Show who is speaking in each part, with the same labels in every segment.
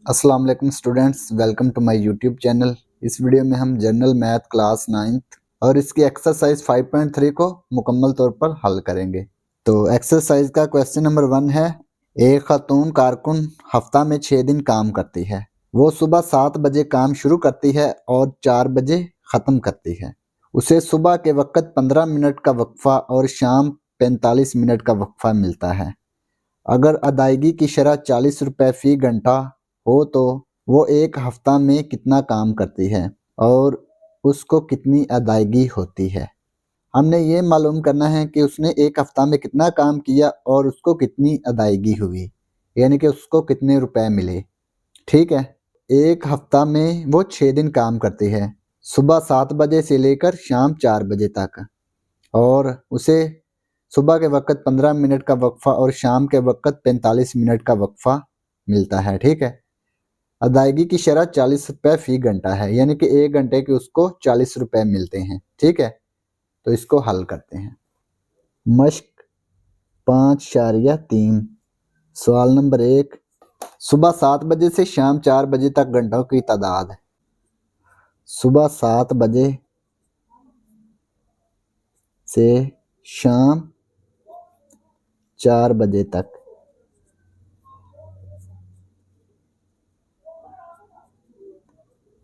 Speaker 1: अस्सलाम वालेकुम students, welcome to my YouTube channel. इस वीडियो में हम जनरल मैथ क्लास 9th और इसकी एक्सरसाइज 5.3 को मुकम्मल तौर पर हल करेंगे। तो एक्सरसाइज का क्वेश्चन नंबर 1 है, एक खातून कारकुन हफ्ता में 6 दिन काम करती है। वो सुबह 7 बजे काम शुरू करती है और 4 बजे ख़त्म करती है। उसे सुबह के वक़्त 15 मिनट का वक्फा और शाम 45 मिनट का वक्फा मिलता है। अगर अदायगी की शरह 40 रुपये फ़ी घंटा हो तो वो एक हफ्ता में कितना काम करती है और उसको कितनी अदायगी होती है। हमने ये मालूम करना है कि उसने एक हफ्ता में कितना काम किया और उसको कितनी अदायगी हुई, यानी कि उसको कितने रुपए मिले। ठीक है, एक हफ्ता में वो 6 दिन काम करती है, सुबह 7 बजे से लेकर शाम 4 बजे तक, और उसे सुबह के वक़्त 15 मिनट का वक्फा और शाम के वक़्त 45 मिनट का वक्फा मिलता है। ठीक है, अदायगी की शरह 40 रुपये फ़ी घंटा है, यानी कि 1 घंटे के उसको 40 रुपये मिलते हैं। ठीक है, तो इसको हल करते हैं। मश्क 5.3। सवाल नंबर 1, सुबह 7 बजे से शाम 4 बजे तक घंटों की तादाद है। सुबह 7 बजे से शाम 4 बजे तक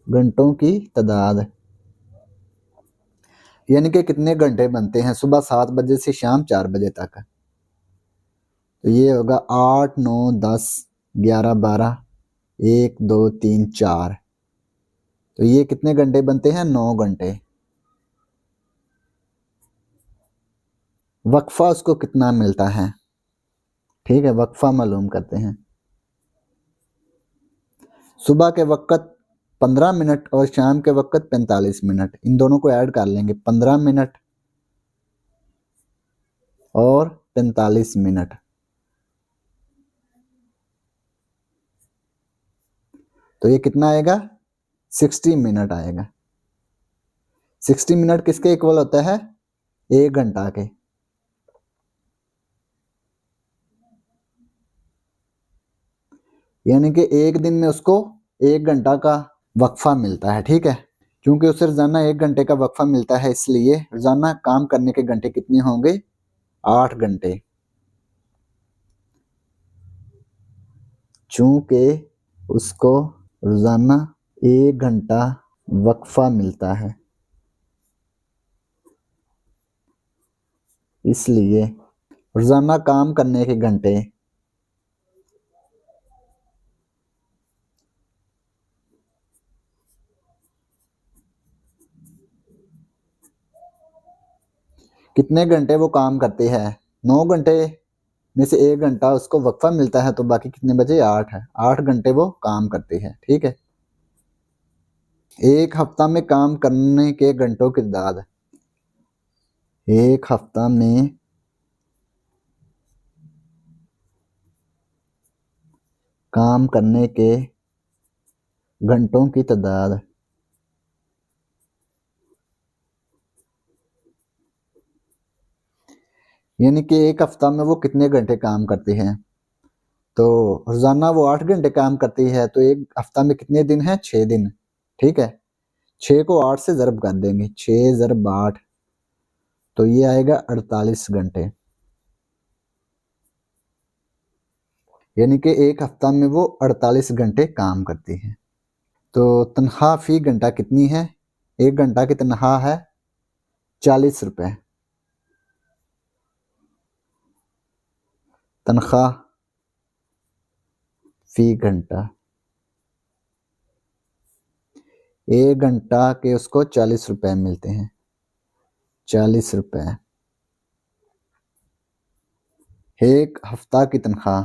Speaker 1: घंटों की तादाद, यानी कि कितने घंटे बनते हैं सुबह 7 बजे से शाम 4 बजे तक। तो ये होगा 8, 9, 10, 11, 12, 1, 2, 3, 4। तो ये कितने घंटे बनते हैं? 9 घंटे। वक्फा उसको कितना मिलता है? ठीक है, वक्फा मालूम करते हैं। सुबह के वक़्त 15 मिनट और शाम के वक़्त 45 मिनट, इन दोनों को ऐड कर लेंगे। 15 मिनट और 45 मिनट, तो ये कितना आएगा? 60 मिनट आएगा। 60 मिनट किसके इक्वल होता है? 1 घंटा के। यानी कि एक दिन में उसको 1 घंटा का वक्फा मिलता है। ठीक है, क्योंकि उसे रोजाना 1 घंटे का वक्फा मिलता है, इसलिए रोजाना काम करने के घंटे कितने होंगे? 8 घंटे। चूंकि उसको रोजाना 1 घंटा वक्फा मिलता है, इसलिए रोजाना काम करने के घंटे कितने घंटे वो काम करते हैं? 9 घंटे में से 1 घंटा उसको वक्फा मिलता है, तो बाकी कितने बचे? 8 है। 8 घंटे वो काम करते हैं। ठीक है, एक हफ्ता में काम करने के घंटों की तादाद, एक हफ्ता में काम करने के घंटों की तादाद, यानी कि एक हफ्ता में वो कितने घंटे काम करती हैं। तो रोजाना वो 8 घंटे काम करती है, तो एक हफ्ता में कितने दिन हैं? 6 दिन। ठीक है, 6 को 8 से ज़रब कर देंगे, 6 ज़रब 8, तो ये आएगा 48 घंटे। यानी कि एक हफ्ता में वो 48 घंटे काम करती है। तो तनख्वाह फी घंटा कितनी है? 1 घंटा की तनख्वाह है 40 रुपये। तनख्वाह फी घंटा, 1 घंटा के उसको 40 रुपये मिलते हैं। 40 रुपये। एक हफ्ता की तनख्वाह,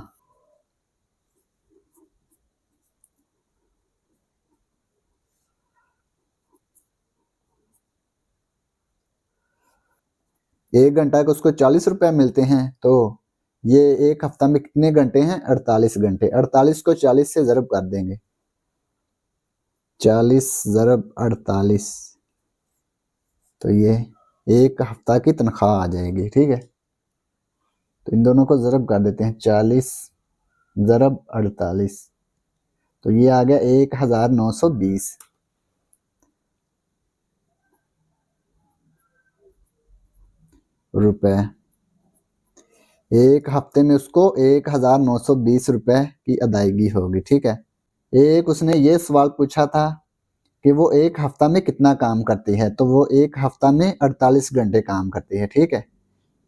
Speaker 1: एक घंटा के उसको 40 रुपये मिलते हैं, तो ये एक हफ्ता में कितने घंटे हैं? 48 घंटे। 48 को 40 से ज़रब कर देंगे, 40 ज़रब 48, तो ये एक हफ्ता की तनख्वाह आ जाएगी। ठीक है, तो इन दोनों को ज़रब कर देते हैं, 40 ज़रब 48, तो ये आ गया 1920 रुपए। एक हफ्ते में उसको 1920 रुपए की अदायगी होगी। ठीक है। एक उसने ये सवाल पूछा था कि वो एक हफ्ता में कितना काम करती है, तो वो एक हफ्ता में 48 घंटे काम करती है। ठीक है।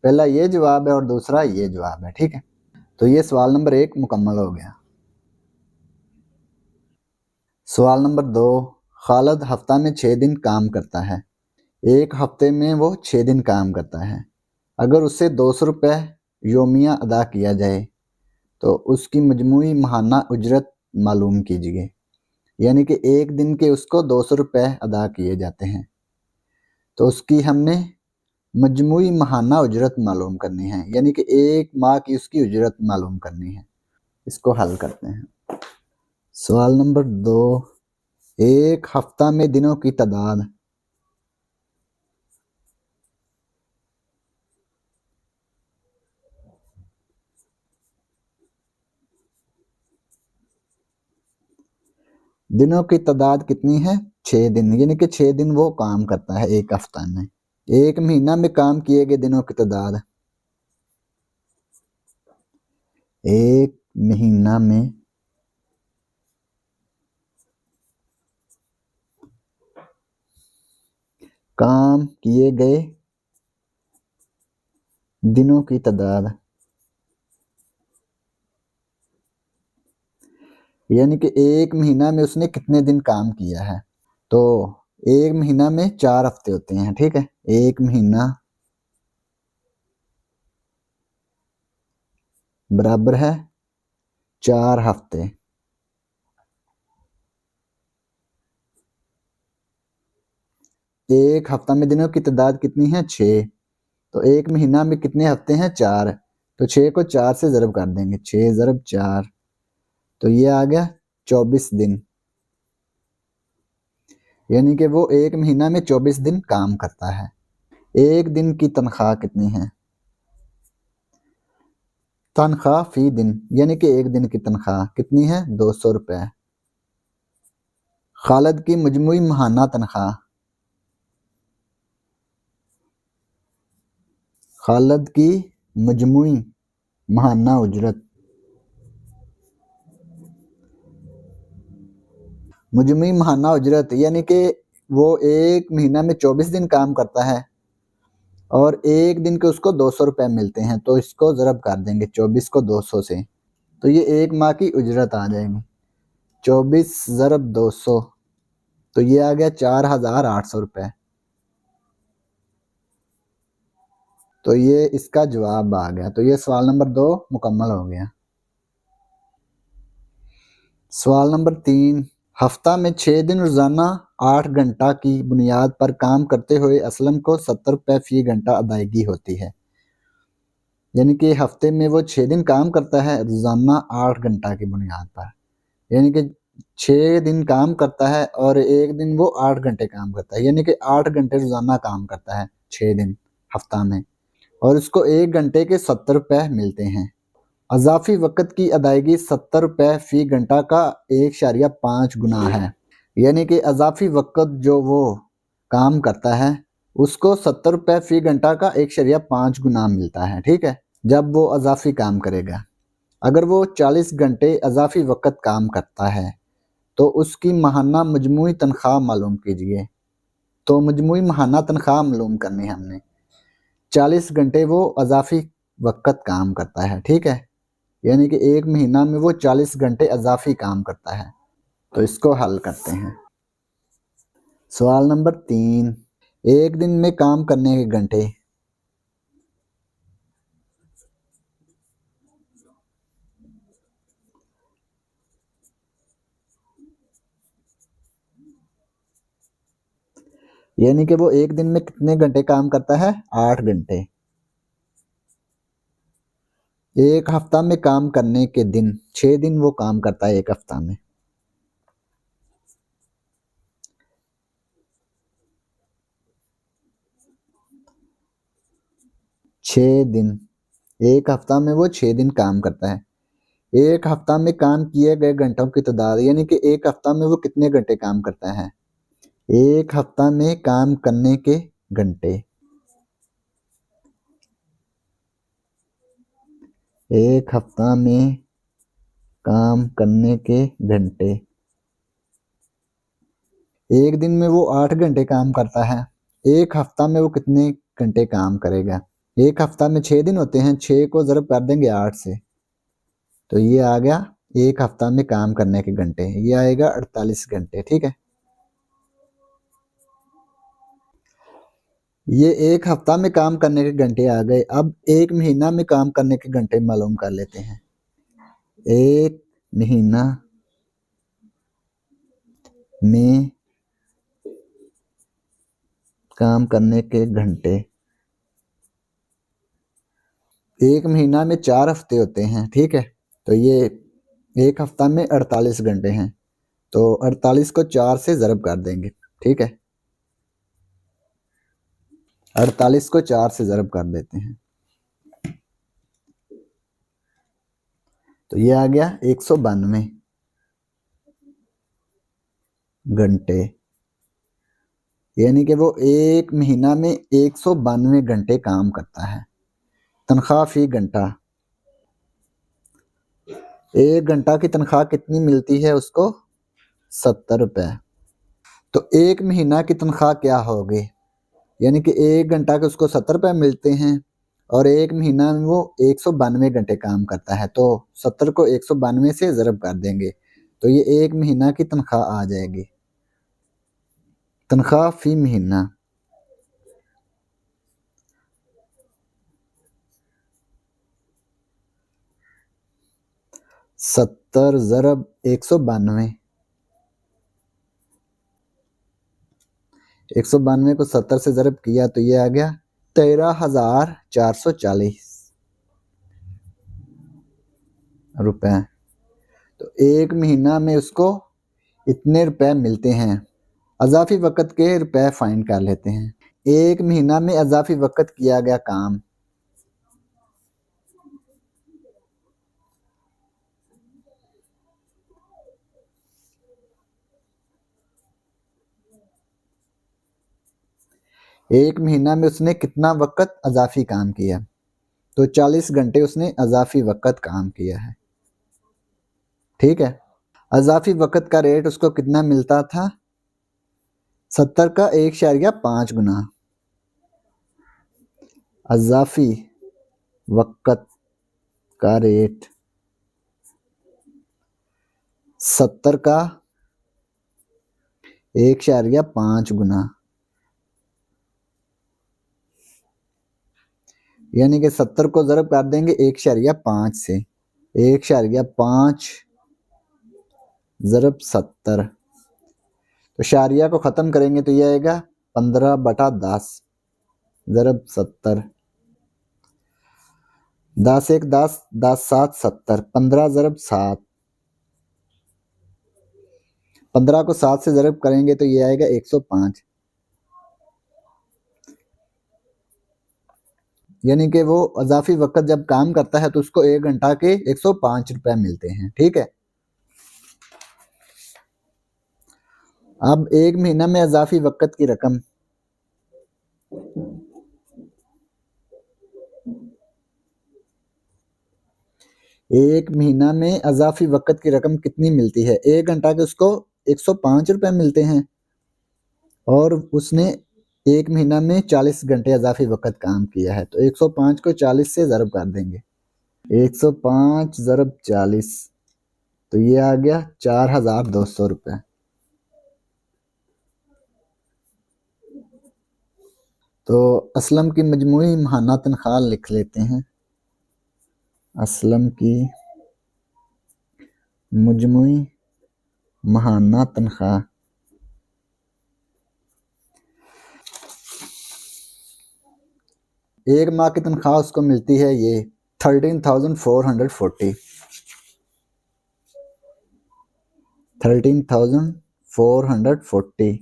Speaker 1: पहला ये जवाब है और दूसरा ये जवाब है। ठीक है। तो ये सवाल नंबर 1 मुकम्मल हो गया। सवाल नंबर 2, खालिद हफ्ता में 6 दिन काम करता है। एक हफ्ते में वो 6 दिन काम करता है। अगर उसे 200 रुपये योमिया अदा किया जाए तो उसकी मजमूई माहाना उजरत मालूम कीजिए। यानी कि एक दिन के उसको 200 रुपये अदा किए जाते हैं, तो उसकी हमने मजमूई माहाना उजरत मालूम करनी है, यानी कि एक माह की उसकी उजरत मालूम करनी है। इसको हल करते हैं। सवाल नंबर 2, एक हफ्ता में दिनों की तादाद। दिनों की तादाद कितनी है? 6 दिन, यानी कि 6 दिन वो काम करता है एक हफ्ता में। एक महीना में काम किए गए दिनों की तादाद, एक महीना में काम किए गए दिनों की तादाद, यानी कि एक महीना में उसने कितने दिन काम किया है। तो एक महीना में 4 हफ्ते होते हैं। ठीक है। एक महीना बराबर है 4 हफ्ते। एक हफ्ता में दिनों की तादाद कितनी है? 6। तो एक महीना में कितने हफ्ते हैं? 4। तो 6 को 4 से ज़रब कर देंगे, 6 ज़रब 4, तो ये आ गया 24 दिन। यानी कि वो एक महीना में 24 दिन काम करता है। एक दिन की तनख्वाह कितनी है? तनख्वाह फी दिन, यानी कि एक दिन की तनख्वाह कितनी है? 200 रुपये। खालिद की मजमूई माहाना तनख्वाह, खालिद की मजमूई माहाना उजरत, मजमूई माहाना उजरत यानी कि वो एक महीना में 24 दिन काम करता है और एक दिन के उसको 200 रुपये मिलते हैं, तो इसको ज़रब कर देंगे 24 को 200 से, तो ये एक माह की उजरत आ जाएगी। 24 ज़रब 200, तो ये आ गया 4800 रुपये। तो ये इसका जवाब आ गया। तो ये सवाल नंबर 2 मुकम्मल हो गया। सवाल नंबर 3, हफ्ता में 6 दिन रोजाना 8 घंटा की बुनियाद पर काम करते हुए असलम को 70 रुपये फी घंटा अदायगी होती है। यानी कि हफ्ते में वो 6 दिन काम करता है रोजाना 8 घंटा की बुनियाद पर, यानी कि 6 दिन काम करता है और एक दिन वो 8 घंटे काम करता है, यानी कि 8 घंटे रोजाना काम करता है 6 दिन हफ्ता में, और उसको एक घंटे के 70 रुपये मिलते हैं। अजाफी वक़्त की अदायगी 70 रुपये फ़ी घंटा का 1.5 गुना है। यानी कि अजाफी वक़्त जो वो काम करता है उसको 70 रुपये फ़ी घंटा का 1.5 गुना मिलता है। ठीक है। जब वो अजाफी काम करेगा, अगर वो 40 घंटे अजाफी वक़्त काम करता है तो उसकी माहाना मजमूई तनख्वाह मालूम कीजिए। तो मजमूई माहाना तनख्वाह मालूम करनी है हमने। 40 घंटे वो अजाफी वक़्त काम करता है। ठीक है। यानी कि एक महीना में वो 40 घंटे अजाफी काम करता है। तो इसको हल करते हैं। सवाल नंबर 3, एक दिन में काम करने के घंटे। यानी कि वो एक दिन में कितने घंटे काम करता है? 8 घंटे। एक हफ्ता में काम करने के दिन, 6 दिन वो काम करता है एक हफ्ता में। छः दिन, एक हफ्ता में वो 6 दिन काम करता है। एक हफ्ता में काम किए गए घंटों की तादाद, यानी कि एक हफ्ता में वो कितने घंटे काम करता है। एक हफ्ता में काम करने के घंटे, एक हफ्ता में काम करने के घंटे। एक दिन में वो 8 घंटे काम करता है, एक हफ्ता में वो कितने घंटे काम करेगा। एक हफ्ता में 6 दिन होते हैं, 6 को ज़रब कर देंगे 8 से, तो ये आ गया एक हफ्ता में काम करने के घंटे, ये आएगा 48 घंटे। ठीक है, ये एक हफ्ता में काम करने के घंटे आ गए। अब एक महीना में काम करने के घंटे मालूम कर लेते हैं। एक महीना में काम करने के घंटे, एक महीना में 4 हफ्ते होते हैं। ठीक है, तो ये एक हफ्ता में 48 घंटे हैं, तो 48 को 4 से ज़रब कर देंगे। ठीक है, 48 को 4 से ज़रब कर देते हैं, तो ये आ गया 192 घंटे, यानी कि वो एक महीना में 192 घंटे काम करता है। तनख्वाह फी घंटा, एक घंटा की तनख्वाह कितनी मिलती है उसको, 70 रुपये। तो एक महीना की तनख्वाह क्या होगी, यानी कि एक घंटा के उसको 70 रुपये मिलते हैं और एक महीना में वो 192 घंटे काम करता है, तो 70 को 192 से ज़रब कर देंगे, तो ये एक महीना की तनख्वाह आ जाएगी। तनख्वाह फी महीना, सत्तर ज़रब 192, 192 को 70 से ज़रब किया तो ये आ गया 13,440 रुपए। तो एक महीना में उसको इतने रुपए मिलते हैं। अज़ाफ़ी वक़्त के रुपए फाइंड कर लेते हैं। एक महीना में अज़ाफ़ी वक़्त किया गया काम, एक महीना में उसने कितना वक़्त अज़ाफ़ी काम किया, तो 40 घंटे उसने अज़ाफ़ी वक़्त काम किया है। ठीक है, अज़ाफ़ी वक़्त का रेट उसको कितना मिलता था, 70 का 1.5 गुना। अज़ाफ़ी वक़्त का रेट 70 का 1.5 गुना, यानी कि 70 को ज़रब कर देंगे 1.5 से, 1.5 ज़रब 70, तो शारिया को ख़त्म करेंगे तो ये आएगा 15/10 ज़रब 70, 10 1 10, 10 7 70, 15 ज़रब 7, 15 को 7 से ज़रब करेंगे तो ये आएगा 105, यानी कि वो अज़ाफ़ी वक़्त जब काम करता है तो उसको एक घंटा के 105 रुपए मिलते हैं। ठीक है, अब एक महीना में अज़ाफ़ी वक़्त की रकम, एक महीना में अज़ाफ़ी वक़्त की रकम कितनी मिलती है, एक घंटा के उसको 105 रुपए मिलते हैं और उसने एक महीना में 40 घंटे अज़ाफ़ी वक़्त काम किया है, तो 105 को 40 से ज़रब कर देंगे, 105 ज़रब 40, तो ये आ गया 4,200 रुपये। तो असलम की मजमूई माहाना तनख्वाह लिख लेते हैं। असलम की मजमूई माहाना तनख्वाह एक माह की तनख्वाह उसको मिलती है ये 13,440, 13,440।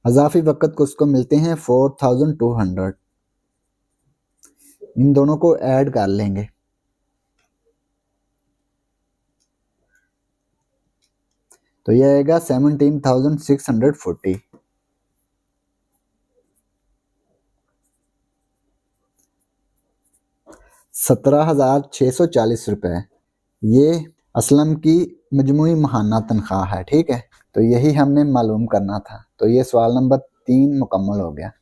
Speaker 1: अज़ाफ़ी वक़्त को उसको मिलते हैं 4,200। इन दोनों को ऐड कर लेंगे, तो यह आएगा 17,640। 17,640 रुपए ये असलम की मजमूई माहाना तनख्वाह है। ठीक है, तो यही हमने मालूम करना था। तो ये सवाल नंबर 3 मुकम्मल हो गया।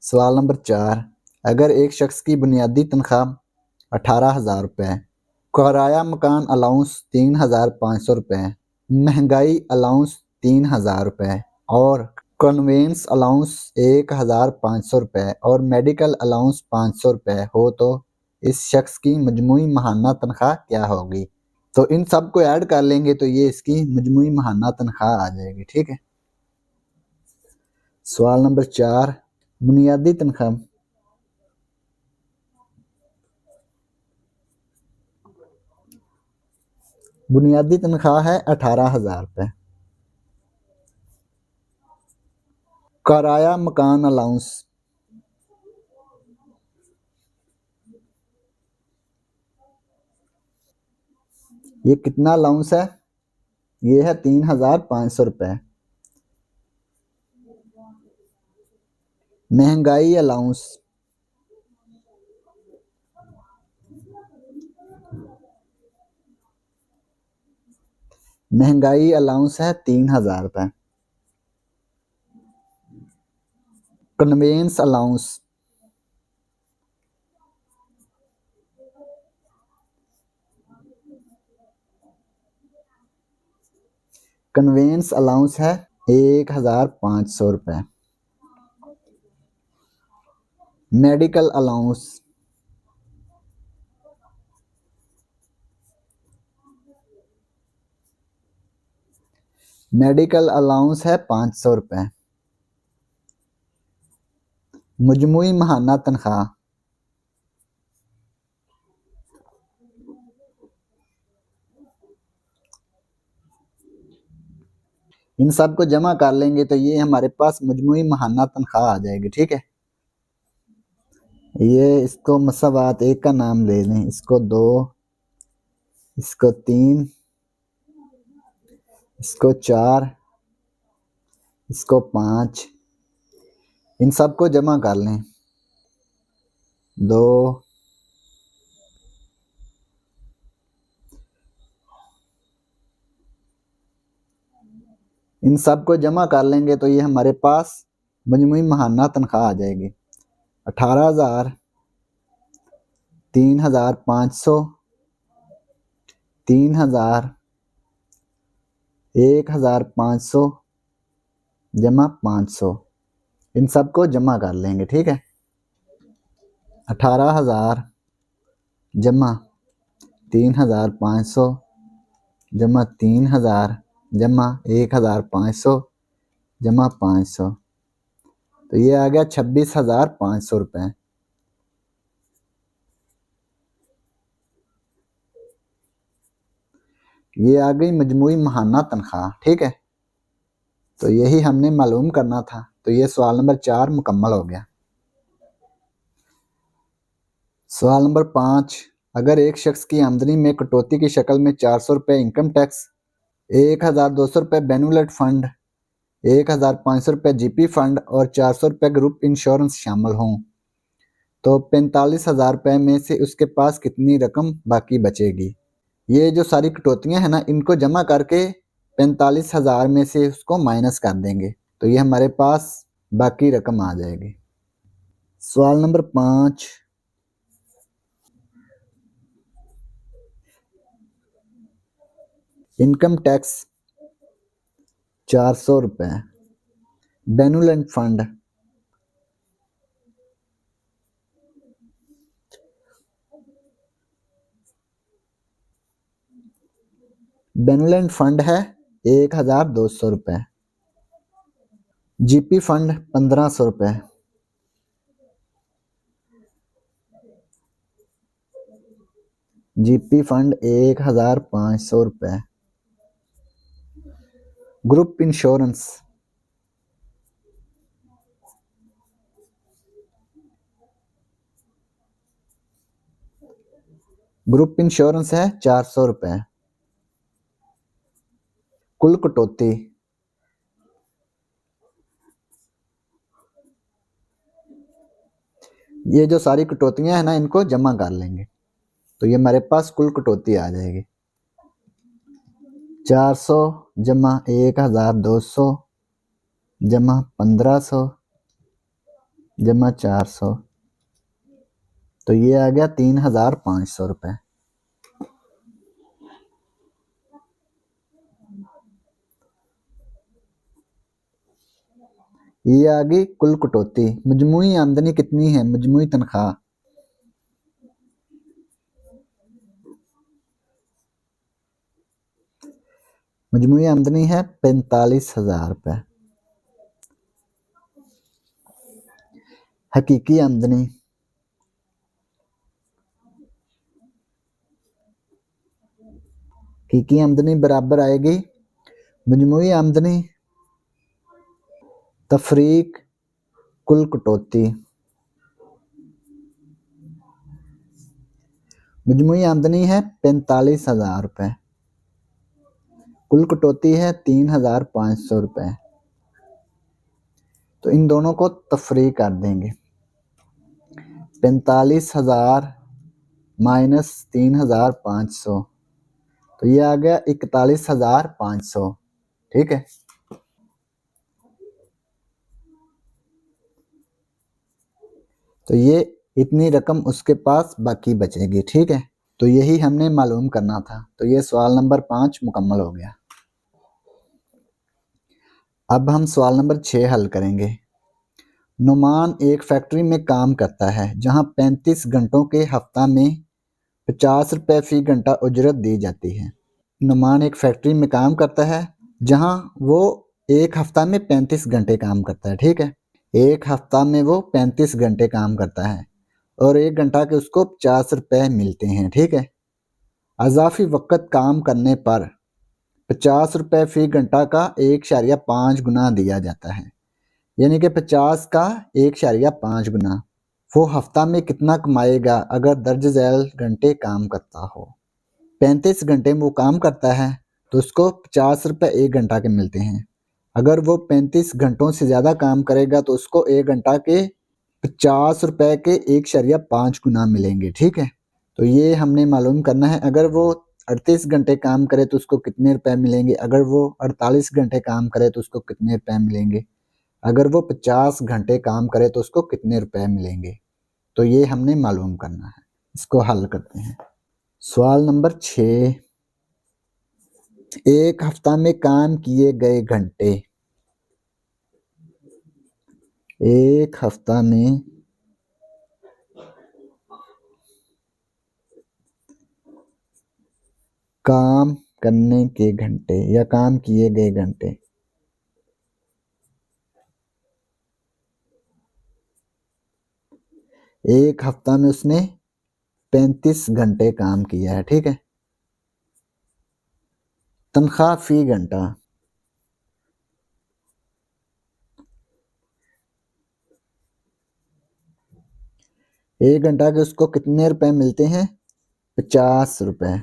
Speaker 1: सवाल नंबर 4, अगर एक शख्स की बुनियादी तनख्वाह 18,000 रुपये, किराया मकान अलाउंस 3,500 रुपये, महंगाई अलाउंस 3,000 रुपये और कन्वेंस अलाउंस 1,500 रुपये और मेडिकल अलाउंस 500 रुपये हो तो इस शख्स की मजमूई माहाना तनख्वाह क्या होगी। तो इन सब को ऐड कर लेंगे तो ये इसकी मजमूई माहाना तनख्वाह आ जाएगी। ठीक है, सवाल नंबर 4, बुनियादी तनख्वाह। बुनियादी तनख्वाह है 18,000 रुपये। किराया मकान अलाउंस ये कितना अलाउंस है, ये है 3,500 रुपये। महंगाई अलाउंस महंगाई अलाउंस है 3,000 रुपये। कन्वेंस अलाउंस कन्वेंस अलाउंस है 1,500 रुपये। मेडिकल अलाउंस मेडिकल अलाउंस है 500 रुपये। मजमूई माहाना तनख्वाह इन सब को जमा कर लेंगे तो ये हमारे पास मजमूई माहाना तनख्वाह आ जाएगी। ठीक है, ये इसको मसावात एक का नाम ले लें, इसको 2, इसको 3, इसको 4, इसको 5, इन सब को जमा कर लें 2, इन सब को जमा कर लेंगे तो ये हमारे पास मजमूई माहाना तनख्वाह आ जाएगी 18,000, 3,500, 3,000, 1,500 जमा 500, इन सब को जमा कर लेंगे। ठीक है, 18,000 जमा 3,500 जमा 3,000 जमा 1,500 जमा 500, तो ये आ गया 26,500 रुपये। ये आ गई मजमूई माहाना तनख्वाह। ठीक है, तो यही हमने मालूम करना था। तो ये सवाल नंबर 4 मुकम्मल हो गया। सवाल नंबर 5, अगर एक शख्स की आमदनी में कटौती की शक्ल में 400 रुपये इनकम टैक्स, 1,200 रुपये बेनुलेट फंड, 1,500 रुपये जीपी फंड और 400 रुपये ग्रुप इंश्योरेंस शामिल हों तो 45,000 रुपये में से उसके पास कितनी रकम बाकी बचेगी। ये जो सारी कटौतियां हैं ना, इनको जमा करके 45,000 में से उसको माइनस कर देंगे तो ये हमारे पास बाकी रकम आ जाएगी। सवाल नंबर 5, इनकम टैक्स 400 रुपये, बेनुलेंट फंड बेनुलेंट फंड है 1,200 रुपये, जीपी फंड 1,500 रुपये, जीपी फंड 1,500 रुपये, ग्रुप इंश्योरेंस है 400 रुपये, कुल कटौती, ये जो सारी कटौतियां है ना इनको जमा कर लेंगे तो ये हमारे पास कुल कटौती आ जाएगी 400 जमा 1200 जमा 1500 जमा 400, तो ये आ गया 3500 रुपये। ये आ गई कुल कटौती। मजमूई आमदनी कितनी है, मजमूई तनख्वाह, मजमूई आमदनी है 45,000 रुपये। हकीकी आमदनी, हकीकी आमदनी बराबर आएगी मजमूई आमदनी तफरीक कुल कटौती। मजमूई आमदनी है 45,000 रुपये, कुल कटौती है 3,500 रुपये, तो इन दोनों को तफरीक कर देंगे। 45,000 माइनस 3,500, तो ये आ गया 41,500। ठीक है, तो ये इतनी रकम उसके पास बाकी बचेगी। ठीक है, तो यही हमने मालूम करना था। तो ये सवाल नंबर 5 मुकम्मल हो गया। अब हम सवाल नंबर 6 हल करेंगे। नुमान एक फैक्ट्री में काम करता है जहां 35 घंटों के हफ्ता में 50 रुपये फी घंटा उजरत दी जाती है। नुमान एक फैक्ट्री में काम करता है जहां वो एक हफ्ता में 35 घंटे काम करता है। ठीक है, एक हफ्ता में वो 35 घंटे काम करता है और एक घंटा के उसको 50 रुपये मिलते हैं। ठीक है, अजाफी वक़्त काम करने पर 50 रुपये फी घंटा का 1.5 गुना दिया जाता है, यानी कि 50 का 1.5 गुना। वो हफ्ता में कितना कमाएगा अगर दर्ज झैल घंटे काम करता हो। 35 घंटे में वो काम करता है तो उसको 50 रुपये एक घंटा के मिलते हैं। अगर वो 35 घंटों से ज़्यादा काम करेगा तो उसको एक घंटा के 50 रुपये के 1.5 गुना मिलेंगे। ठीक है, तो ये हमने मालूम करना है। अगर वो 38 घंटे काम करे तो उसको कितने रुपए मिलेंगे, अगर वो 48 घंटे काम करे तो उसको कितने रुपए मिलेंगे, अगर वो 50 घंटे काम करे तो उसको कितने रुपए मिलेंगे। तो ये हमने मालूम करना है। इसको हल करते हैं। सवाल नंबर 6, एक हफ्ता में काम किए गए घंटे, एक हफ्ता में काम करने के घंटे या काम किए गए घंटे, एक हफ्ता में उसने 35 घंटे काम किया है। ठीक है, तनख्वाह फी घंटा, एक घंटा के उसको कितने रुपए मिलते हैं, 50 रुपए।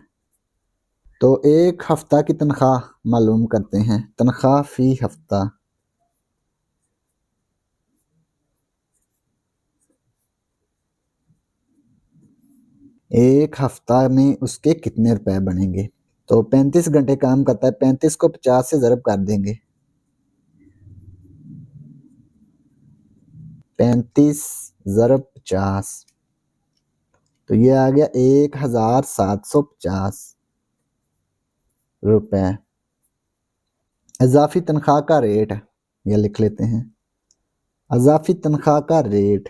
Speaker 1: तो एक हफ्ता की तनख्वाह मालूम करते हैं। तनख्वाह फी हफ्ता, एक हफ्ता में उसके कितने रुपए बनेंगे। तो 35 घंटे काम करता है, 35 को 50 से ज़रब कर देंगे, 35 ज़रब 50, तो ये आ गया 1,750 रुपए। इजाफी तनख्वाह का रेट, ये लिख लेते हैं। इजाफी तनख्वाह का रेट,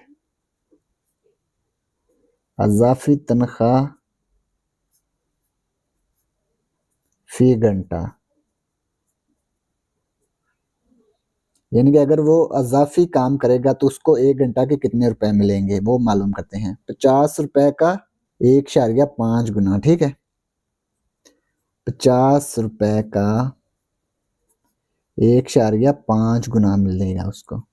Speaker 1: इजाफी तनख्वाह फी घंटा, यानी कि अगर वो इजाफी काम करेगा तो उसको एक घंटा के कितने रुपए मिलेंगे वो मालूम करते हैं। 50 रुपए का 1.5 गुना। ठीक है, 50 रुपए का 1.5 गुना मिलेगा उसको,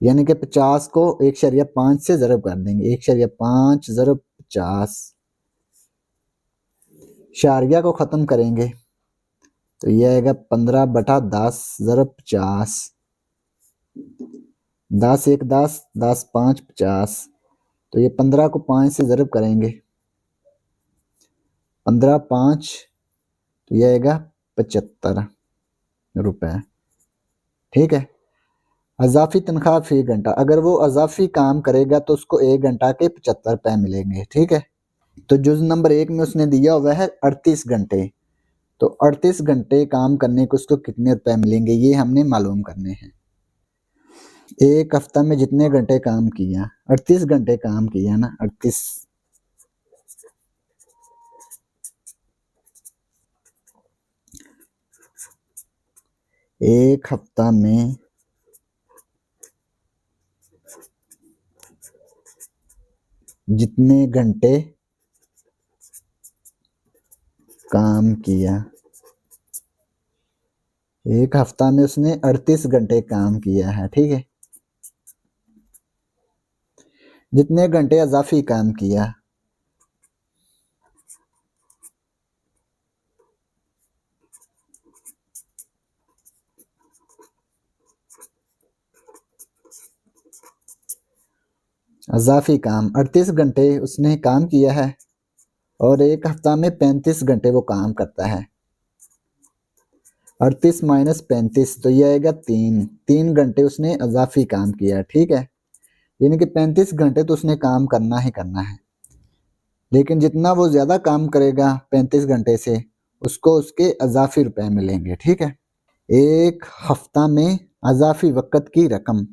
Speaker 1: यानी कि 50 को 1.5 से ज़रब कर देंगे, 1.5 ज़रब 50, शारिया को ख़त्म करेंगे तो ये आएगा 15/10 ज़रब 50। 10 1 10, 10 5 50। तो ये 15 को 5 से ज़रब करेंगे, 15 5, तो ये आएगा 75 रुपए। ठीक है। अजाफी तनख्वाह फी घंटा, अगर वो अजाफी काम करेगा तो उसको 1 घंटा के 75 रुपए मिलेंगे। ठीक है। तो जुज नंबर 1 में उसने दिया हुआ है 38 घंटे, तो 38 घंटे काम करने को उसको कितने रुपए मिलेंगे ये हमने मालूम करने हैं। एक हफ्ता में जितने घंटे काम किया, 38 घंटे काम किया ना, 38, एक हफ्ता में जितने घंटे काम किया, एक हफ्ता में उसने 38 घंटे काम किया है। ठीक है। जितने घंटे अजाफी काम किया, अजाफी काम 38 घंटे उसने काम किया है और एक हफ्ता में 35 घंटे वो काम करता है। 38 माइनस 35, तो ये आएगा 3 घंटे उसने अजाफी काम किया। ठीक है। यानी कि 35 घंटे तो उसने काम करना ही करना है, लेकिन जितना वो ज्यादा काम करेगा 35 घंटे से, उसको उसके अजाफी रुपए मिलेंगे। ठीक है। एक हफ्ता में अजाफी वक़्त की रकम,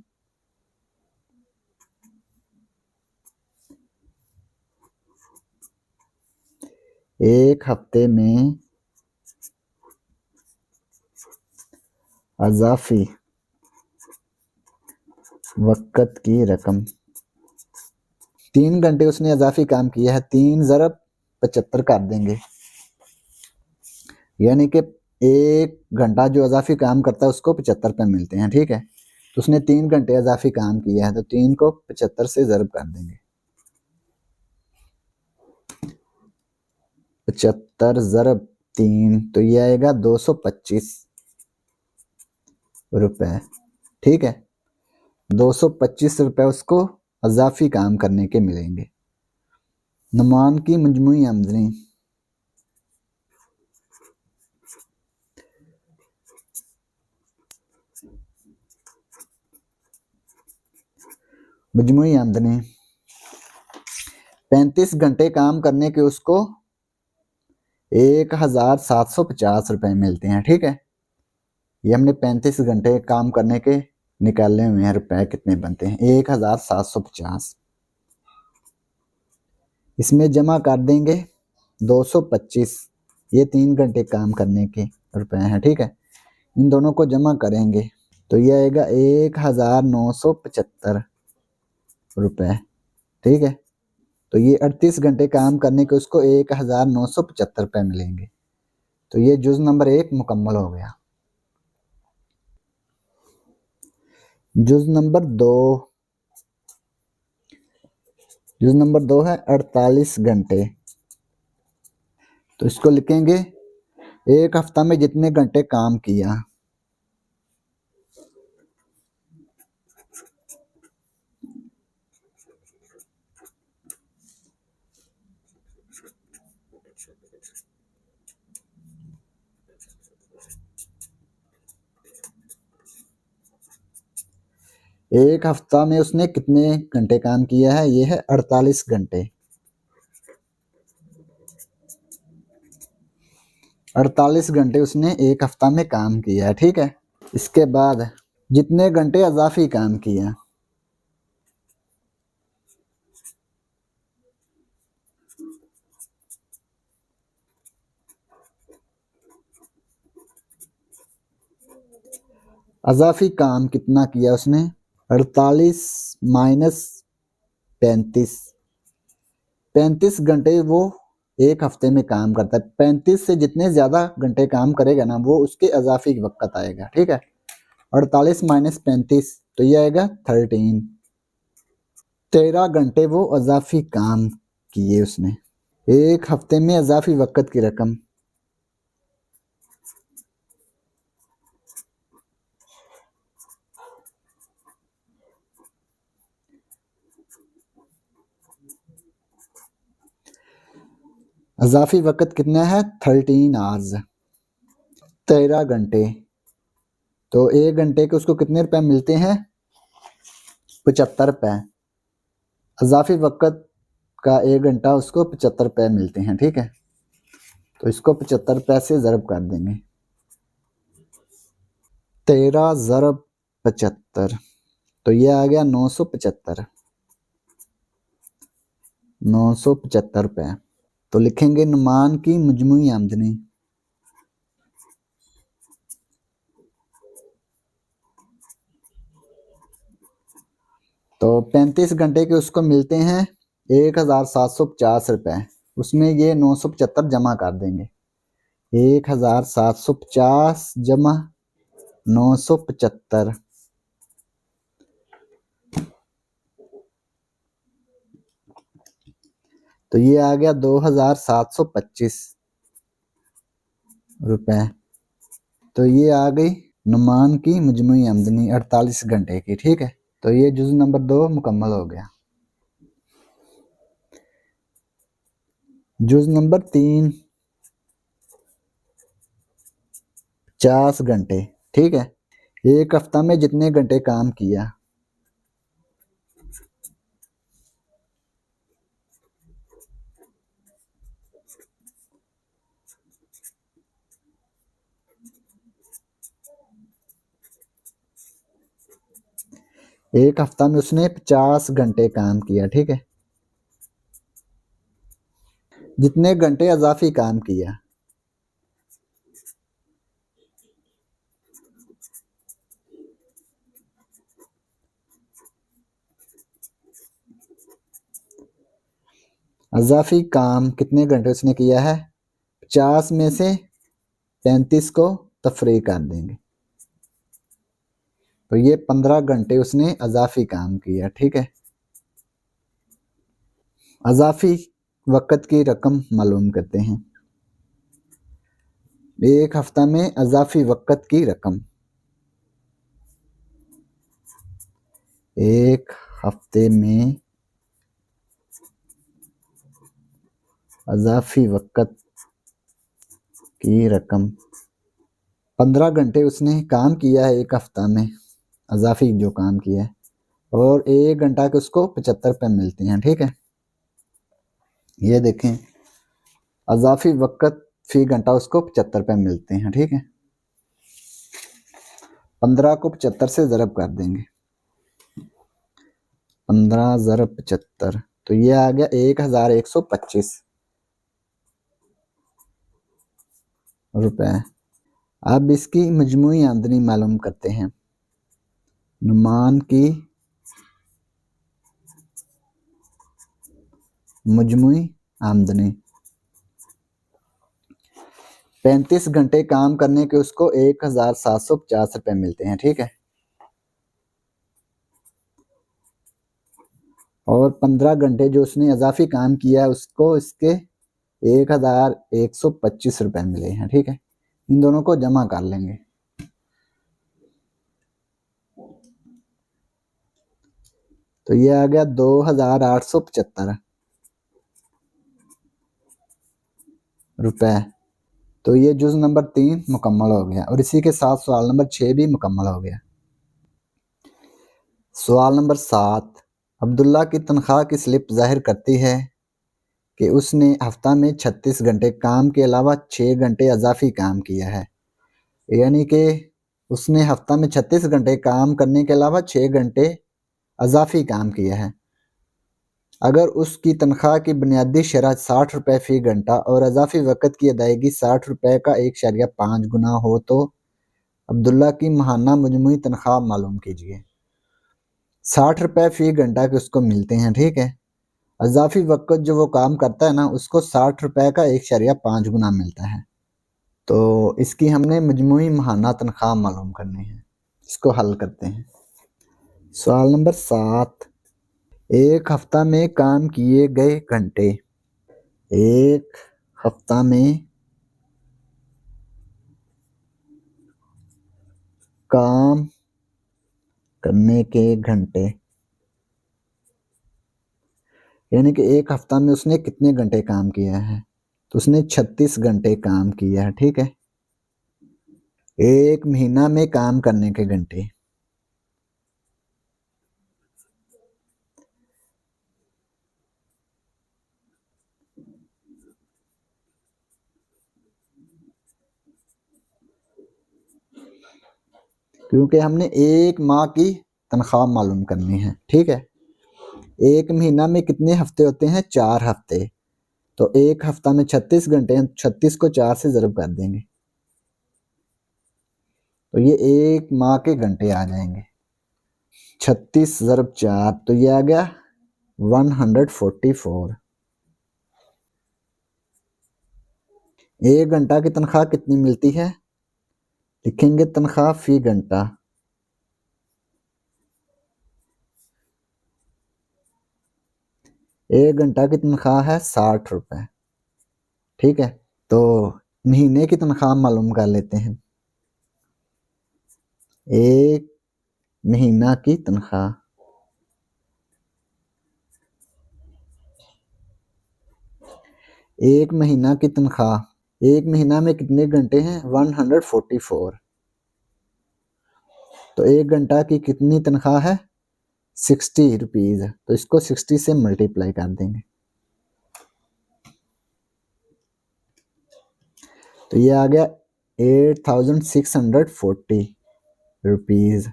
Speaker 1: एक हफ्ते में अजाफी वक़्त की रकम, 3 घंटे उसने अजाफी काम किया है, 3 ज़रब 75 कर देंगे, यानी कि एक घंटा जो अजाफी काम करता है उसको 75 रुपये मिलते हैं। ठीक है। तो उसने 3 घंटे अजाफी काम किया है, तो 3 को 75 से ज़रब कर देंगे, 75 ज़रब 3, तो ये आएगा 225 रुपए। ठीक है। 225 रुपए उसको अजाफी काम करने के मिलेंगे। नुमान की मजमूई आमदनी, मजमूई आमदनी 35 घंटे काम करने के उसको 1750 रुपए मिलते हैं। ठीक है। ये हमने 35 घंटे काम करने के निकाले हुए हैं, रुपए कितने बनते हैं, 1750। इसमें जमा कर देंगे 225, ये 3 घंटे काम करने के रुपए हैं। ठीक है। इन दोनों को जमा करेंगे तो ये आएगा 1975 रुपए। ठीक है। तो ये 38 घंटे काम करने के उसको 1975 रुपए मिलेंगे। तो ये जुज नंबर 1 मुकम्मल हो गया। जुज नंबर 2, जुज नंबर 2 है 48 घंटे। तो इसको लिखेंगे एक हफ्ता में जितने घंटे काम किया, एक हफ्ता में उसने कितने घंटे काम किया है, ये है 48 घंटे। 48 घंटे उसने एक हफ्ता में काम किया है। ठीक है। इसके बाद जितने घंटे अजाफी काम किया, अजाफी काम कितना किया उसने, 48 माइनस 35, 35 घंटे वो एक हफ्ते में काम करता है। 35 से जितने ज्यादा घंटे काम करेगा ना, वो उसके अजाफी वक्त आएगा। ठीक है। 48 माइनस 35, तो ये आएगा 13। 13 घंटे वो अजाफी काम किए उसने। एक हफ्ते में अजाफी वक्त की रकम, अजाफी वक्त कितना है 13 आवर्स, 13 घंटे। तो 1 घंटे के उसको कितने रुपए मिलते हैं 75 रुपए। अजाफी वक्त का 1 घंटा उसको 75 रुपए मिलते हैं, ठीक है। तो इसको 75 रुपए से ज़रब कर देंगे, 13 ज़रब 75, तो ये आ गया 975, 975 रुपए। तो लिखेंगे नुमान की मजमूई आमदनी, तो 35 घंटे के उसको मिलते हैं 1750 रुपए। उसमें ये 975 जमा कर देंगे, 1750 जमा 975, तो ये आ गया 2725 रुपए। तो ये आ गई नुमान की मजमूई आमदनी 48 घंटे की, ठीक है। तो ये जुज़ नंबर 2 मुकम्मल हो गया। जुज़ नंबर 3 50 घंटे, ठीक है। एक हफ्ता में जितने घंटे काम किया, एक हफ्ता में उसने 50 घंटे काम किया, ठीक है। जितने घंटे अजाफी काम किया, अजाफी काम कितने घंटे उसने किया है, 50 में से 35 को तफरी कर देंगे, तो ये 15 घंटे उसने अजाफी काम किया, ठीक है। अजाफी वक़्त की रकम मालूम करते हैं। एक हफ्ता में अजाफी वक़्त की रकम, एक हफ्ते में अजाफी वक़्त की रकम, 15 घंटे उसने काम किया है एक हफ्ता में, अजाफी जो काम किया है, और 1 घंटा के उसको 75 रुपये मिलते हैं, ठीक है। ये देखें अजाफी वक़्त फी घंटा उसको 75 रुपये मिलते हैं, ठीक है। 15 को 75 से ज़रब कर देंगे, 15 ज़रब 75, तो ये आ गया 1125 रुपए। अब इसकी मजमूई आमदनी मालूम करते हैं। नुमान की मजमूई आमदनी, 35 घंटे काम करने के उसको 1750 रुपये मिलते हैं, ठीक है। और 15 घंटे जो उसने अजाफी काम किया है उसको इसके 1125 रुपये मिले हैं, ठीक है। इन दोनों को जमा कर लेंगे, तो ये आ गया 2875 रुपए। तो ये जुज़ नंबर 3 मुकम्मल हो गया, और इसी के साथ सवाल नंबर 6 भी मुकम्मल हो गया। सवाल नंबर 7, अब्दुल्ला की तनख्वाह की स्लिप जाहिर करती है कि उसने हफ्ता में 36 घंटे काम के अलावा 6 घंटे अजाफी काम किया है, यानी कि उसने हफ्ता में 36 घंटे काम करने के अलावा 6 घंटे अजाफी काम किया है। अगर उसकी तनख्वाह की बुनियादी शरह 60 रुपये फ़ी घंटा और अजाफी वक़्त की अदायगी 60 रुपये का 1.5 गुना हो तो अब्दुल्ला की माहाना मजमूई तनख्वाह मालूम कीजिए। 60 रुपये फ़ी घंटा के उसको मिलते हैं, ठीक है। अजाफी वक़्त जो वो काम करता है ना उसको 60 रुपये का 1.5 गुना मिलता है। तो इसकी हमने मजमूई माहाना तनख्वाह मालूम करनी है। इसको हल करते हैं। सवाल नंबर 7, एक हफ्ता में काम किए गए घंटे, एक हफ्ता में काम करने के घंटे, यानी कि एक हफ्ता में उसने कितने घंटे काम किया है। तो उसने 36 घंटे काम किया है, ठीक है। एक महीना में काम करने के घंटे, क्योंकि हमने एक माह की तनख्वाह मालूम करनी है, ठीक है। एक महीना में कितने हफ्ते होते हैं? 4 हफ्ते। तो एक हफ्ता में 36 घंटे हैं, 36 को 4 से ज़रब कर देंगे तो ये एक माह के घंटे आ जाएंगे। 36 ज़रब 4 तो ये आ गया 144। एक घंटा की तनख्वाह कितनी मिलती है? लिखेंगे तनख्वाह फी घंटा। एक घंटा की तनख्वाह है 60 रुपए, ठीक है। तो महीने की तनख्वाह मालूम कर लेते हैं। एक महीना की तनख्वाह, एक महीना की तनख्वाह, एक महीना में कितने घंटे हैं? 144। तो एक घंटा की कितनी तनख्वाह है? 60 रुपीज। तो इसको 60 से मल्टीप्लाई कर देंगे तो ये आ गया 8640 रुपीज।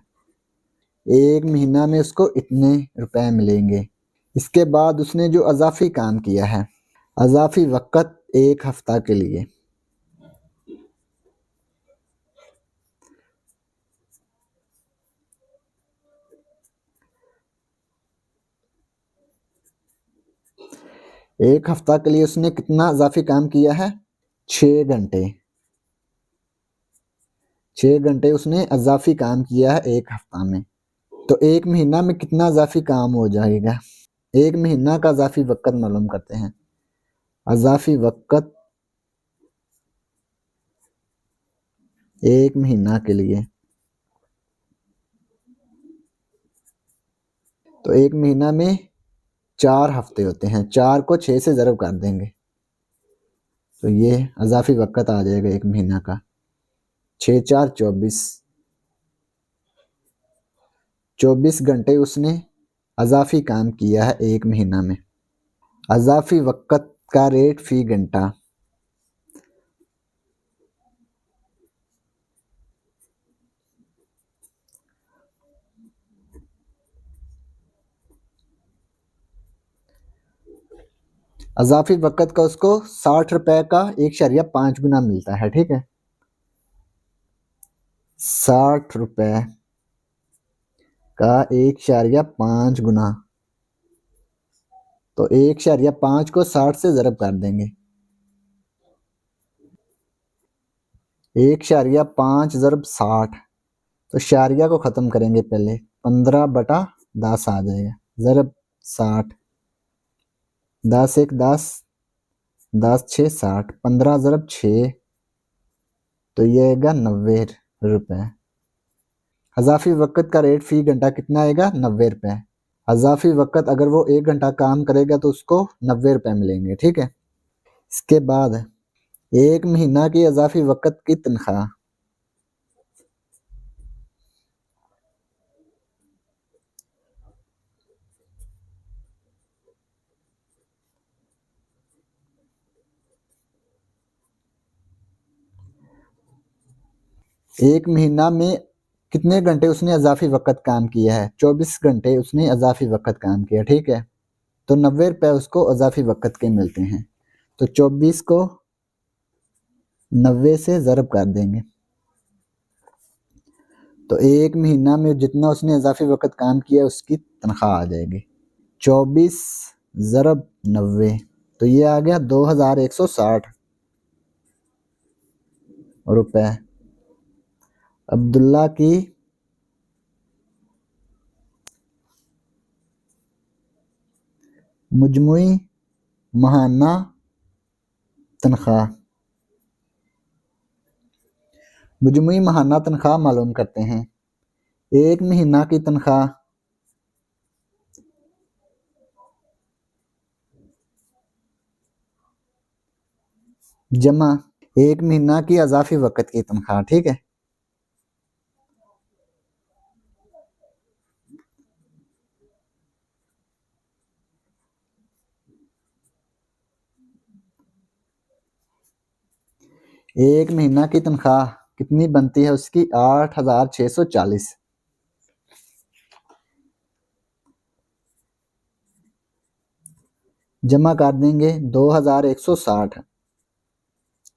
Speaker 1: एक महीना में उसको इतने रुपए मिलेंगे। इसके बाद उसने जो अजाफी काम किया है, अजाफी वक़्त एक हफ्ता के लिए, एक हफ्ता के लिए उसने कितना अजाफी काम किया है? 6 घंटे। 6 घंटे उसने अजाफी काम किया है एक हफ्ता में। तो एक महीना में कितना अजाफी काम हो जाएगा? एक महीना का अजाफी वक़्त मालूम करते हैं। अजाफी वक़्त एक महीना के लिए, तो एक महीना में 4 हफ्ते होते हैं, 4 को 6 से ज़रब कर देंगे तो ये अजाफी वक़्त आ जाएगा एक महीना का। 6 4 24, 24 घंटे उसने अजाफी काम किया है एक महीना में। अजाफी वक़्त का रेट फी घंटा, अजाफी वक़्त का उसको 60 रुपए का 1.5 गुना मिलता है, ठीक है। 60 रुपए का 1.5 गुना, तो 1.5 को 60 से ज़रब कर देंगे। 1.5 ज़रब 60, तो शारिया को ख़त्म करेंगे पहले, 15/10 आ जाएगा, ज़रब 60, 10 1 10, 10 6 60, 15 ज़रब 6 तो ये आएगा 90 रुपए। अजाफी वक़्त का रेट फ़ी घंटा कितना आएगा? 90 रुपए। अजाफी वक़्त अगर वो 1 घंटा काम करेगा तो उसको 90 रुपए मिलेंगे, ठीक है। इसके बाद एक महीना की अजाफी वक़्त की तनख्वाह, एक महीना में कितने घंटे उसने अजाफी वक़्त काम किया है? 24 घंटे उसने अजाफी वक़्त काम किया, ठीक है। तो 90 रुपए उसको अजाफी वक़्त के मिलते हैं। तो 24 को 90 से ज़रब कर देंगे तो एक महीना में जितना उसने अजाफी वक़्त काम किया उसकी तनख्वाह आ जाएगी। 24 ज़रब 90 तो ये आ गया 2160 रुपए। अब्दुल्ला की मुजमुई माहाना तनख्वाह, मुजमुई माहाना तनख्वाह मालूम करते हैं। एक महीना की तनख्वाह, जमा 1 महीना की अज़ाफ़ी वक़्त की तनख्वाह। ठीक है, एक महीना की तनख्वाह कितनी बनती है उसकी? 8,640। जमा कर देंगे 2,160।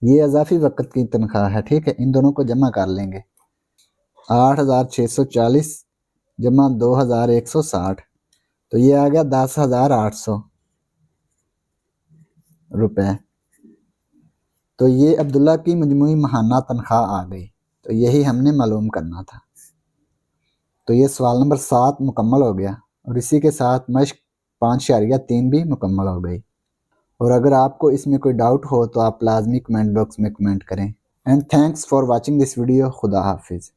Speaker 1: ये अज़ाफ़ी वक़्त की तनख्वाह है। ठीक है, इन दोनों को जमा कर लेंगे। 8,640 जमा 2,160, तो ये आ गया 10,800 रुपये। तो ये अब्दुल्ला की मजमूई माहाना तनख्वाह आ गई। तो यही हमने मालूम करना था। तो ये सवाल नंबर 7 मुकम्मल हो गया और इसी के साथ मश्क 5.3 भी मुकम्मल हो गई। और अगर आपको इसमें कोई डाउट हो तो आप लाजमी कमेंट बॉक्स में कमेंट करें। And thanks for watching this video. खुदा हाफिज़।